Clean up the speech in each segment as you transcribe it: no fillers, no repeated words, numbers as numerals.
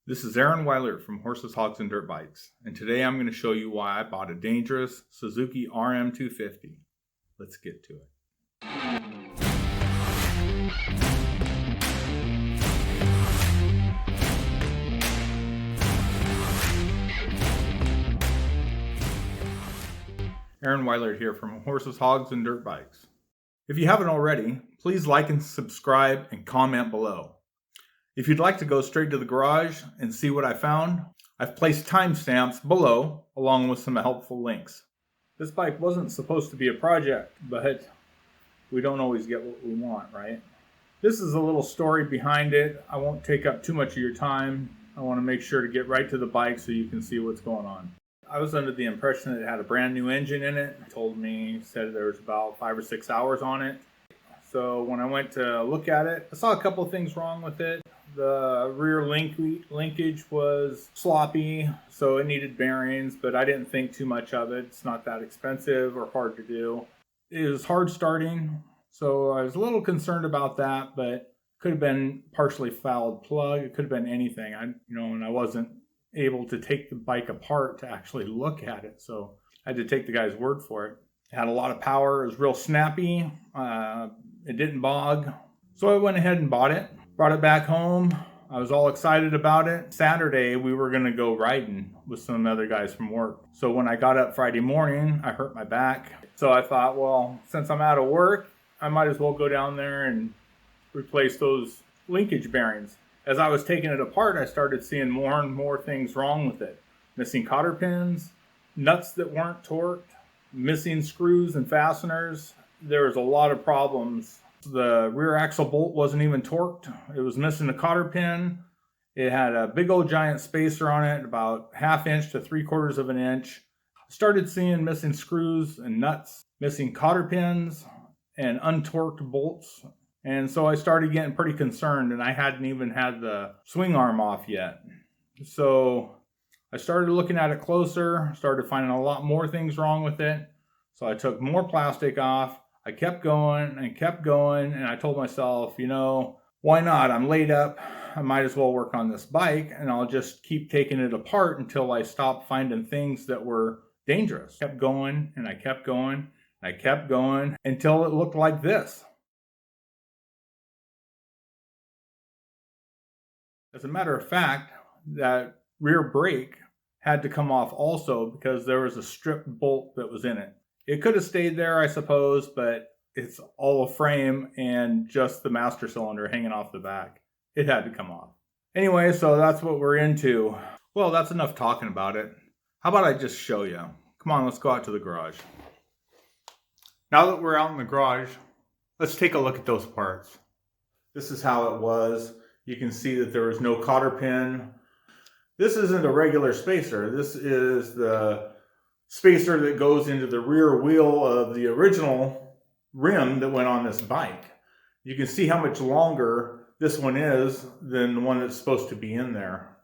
This is Aaron Weiler from Horses, Hogs, and Dirt Bikes, and today I'm going to show you why I bought a dangerous Suzuki RM 250. Let's get to it. Aaron Weiler here from Horses, Hogs, and Dirt Bikes. If you haven't already, please like and subscribe and comment below. If you'd like to go straight to the garage and see what I found, I've placed timestamps below along with some helpful links. This bike wasn't supposed to be a project, but we don't always get what we want, right? This is a little story behind it. I won't take up too much of your time. I want to make sure to get right to the bike so you can see what's going on. I was under the impression that it had a brand new engine in it. Said there was about 5 or 6 hours on it. So when I went to look at it, I saw a couple of things wrong with it. The rear linkage was sloppy, so it needed bearings, but I didn't think too much of it. It's not that expensive or hard to do. It was hard starting, so I was a little concerned about that, but could have been partially fouled plug. It could have been anything. And I wasn't able to take the bike apart to actually look at it, so I had to take the guy's word for it. It had a lot of power. It was real snappy. It didn't bog, so I went ahead and bought it. Brought it back home. I was all excited about it. Saturday, we were going to go riding with some other guys from work. So when I got up Friday morning, I hurt my back. So I thought, well, since I'm out of work, I might as well go down there and replace those linkage bearings. As I was taking it apart, I started seeing more and more things wrong with it. Missing cotter pins, nuts that weren't torqued, missing screws and fasteners. There was a lot of problems. The rear axle bolt wasn't even torqued. It was missing a cotter pin. It had a big old giant spacer on it, about 1/2 inch to 3/4 of an inch. I started seeing missing screws and nuts, missing cotter pins, and untorqued bolts. And so I started getting pretty concerned, and I hadn't even had the swing arm off yet. So I started looking at it closer, started finding a lot more things wrong with it. So I took more plastic off. I kept going, and I told myself, why not? I'm laid up. I might as well work on this bike, and I'll just keep taking it apart until I stop finding things that were dangerous. I kept going, and I kept going, and I kept going until it looked like this. As a matter of fact, that rear brake had to come off also because there was a stripped bolt that was in it. It could have stayed there, I suppose, but it's all a frame and just the master cylinder hanging off the back. It had to come off. Anyway, so that's what we're into. Well, that's enough talking about it. How about I just show you? Come on, let's go out to the garage. Now that we're out in the garage, let's take a look at those parts. This is how it was. You can see that there was no cotter pin. This isn't a regular spacer. This is the spacer that goes into the rear wheel of the original rim that went on this bike. You can see how much longer this one is than the one that's supposed to be in there.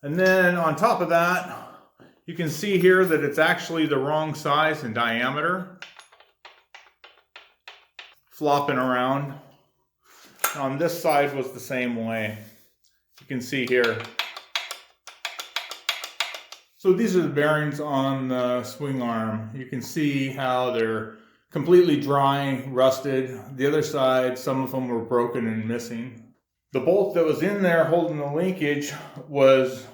And then on top of that, you can see here that it's actually the wrong size and diameter. Flopping around. On this side was the same way. You can see here. So these are the bearings on the swing arm. You can see how they're completely dry, rusted. The other side, some of them were broken and missing. The bolt that was in there holding the linkage was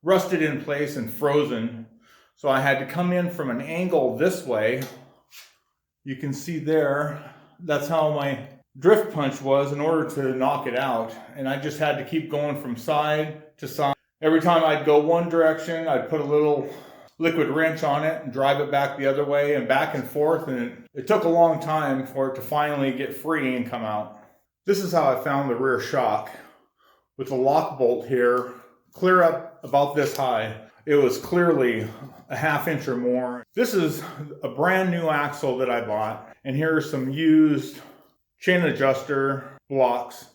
rusted in place and frozen. So I had to come in from an angle this way. You can see there, that's how my drift punch was in order to knock it out. And I just had to keep going from side to side. Every time I'd go one direction, I'd put a little liquid wrench on it and drive it back the other way and back and forth. And it took a long time for it to finally get free and come out. This is how I found the rear shock with the lock bolt here, clear up about this high. It was clearly a 1/2 inch or more. This is a brand new axle that I bought. And here are some used chain adjuster blocks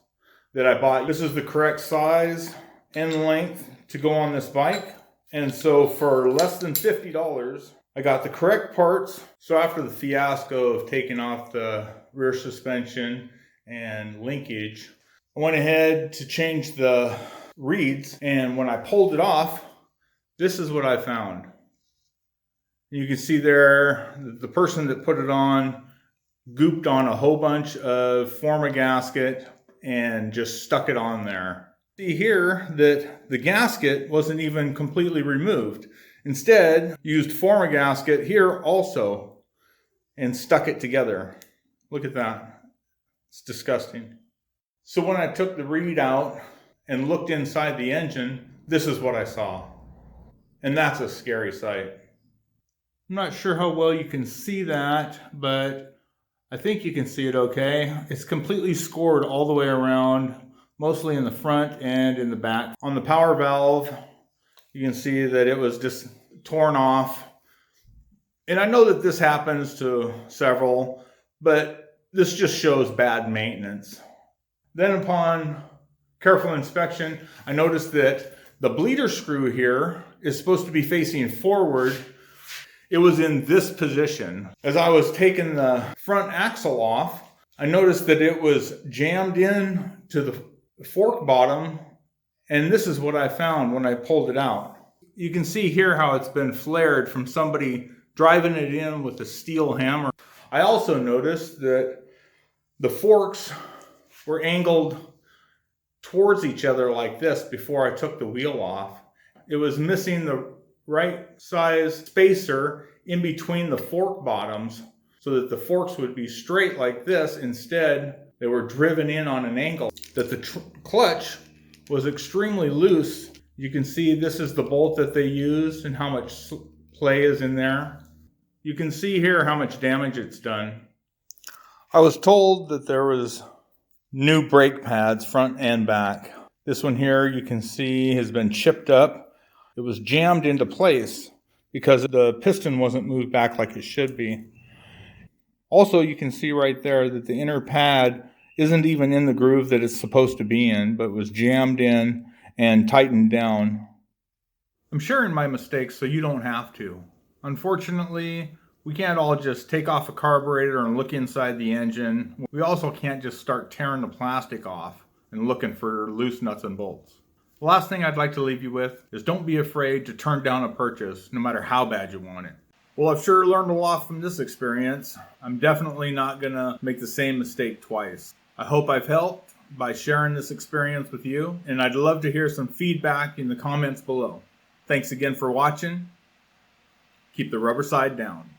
that I bought. This is the correct size and length to go on this bike. And so for less than $50, I got the correct parts. So after the fiasco of taking off the rear suspension and linkage, I went ahead to change the reeds, and when I pulled it off, this is what I found. You can see there the person that put it on gooped on a whole bunch of Form-A-Gasket and just stuck it on there. See here that the gasket wasn't even completely removed. Instead, used Form-A-Gasket here also and stuck it together. Look at that. It's disgusting. So when I took the reed out and looked inside the engine, this is what I saw. And that's a scary sight. I'm not sure how well you can see that, but I think you can see it okay. It's completely scored all the way around, mostly in the front and in the back. On the power valve, you can see that it was just torn off. And I know that this happens to several, but this just shows bad maintenance. Then upon careful inspection, I noticed that the bleeder screw here is supposed to be facing forward. It was in this position. As I was taking the front axle off, I noticed that it was jammed in to the fork bottom, and this is what I found when I pulled it out. You can see here how it's been flared from somebody driving it in with a steel hammer. I also noticed that the forks were angled towards each other like this before I took the wheel off. It was missing the right size spacer in between the fork bottoms so that the forks would be straight like this. Instead, they were driven in on an angle. That the clutch was extremely loose. You can see this is the bolt that they used and how much play is in there. You can see here how much damage it's done. I was told that there was new brake pads front and back. This one here you can see has been chipped up. It was jammed into place because the piston wasn't moved back like it should be. Also, you can see right there that the inner pad isn't even in the groove that it's supposed to be in, but was jammed in and tightened down. I'm sharing my mistakes so you don't have to. Unfortunately, we can't all just take off a carburetor and look inside the engine. We also can't just start tearing the plastic off and looking for loose nuts and bolts. The last thing I'd like to leave you with is don't be afraid to turn down a purchase, no matter how bad you want it. Well, I've sure learned a lot from this experience. I'm definitely not gonna make the same mistake twice. I hope I've helped by sharing this experience with you, and I'd love to hear some feedback in the comments below. Thanks again for watching. Keep the rubber side down.